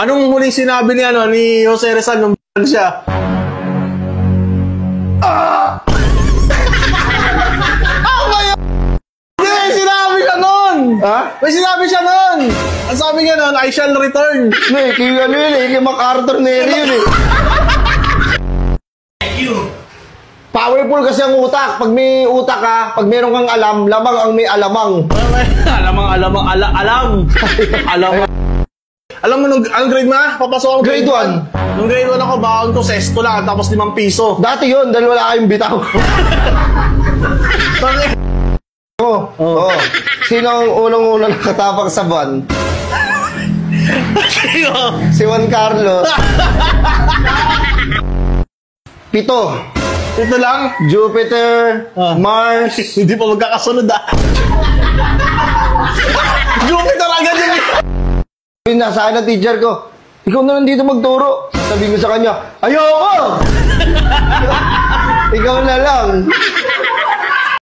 Anong muling sinabi ni, ni Jose Rizal nung siya? May sinabi siya nun! Ha? May sinabi siya nun! Ang sabi niya nun, I shall return. Kaya ano yun kay MacArthur Neri yun Powerful kasi ang utak. Pag may utak ka, pag meron kang alam, lamang ang may alamang. Alam. Alam mo, anong grade na? Papasok ako Grade 1. Nung grade 1 ako, baon ko, sesto lang, tapos 5 piso. Dati yun, dahil wala kayong bitaw. Oo. Sino ang unang-unang nakatapak sa buwan? Si Juan Carlos. 7. Ito lang? Jupiter, Mars. Hindi pa magkakasunod Jupiter agad yun. Nasa akin na teacher ko, ikaw na lang dito magturo. Sabi ko sa kanya, ayoko! Ikaw na lang.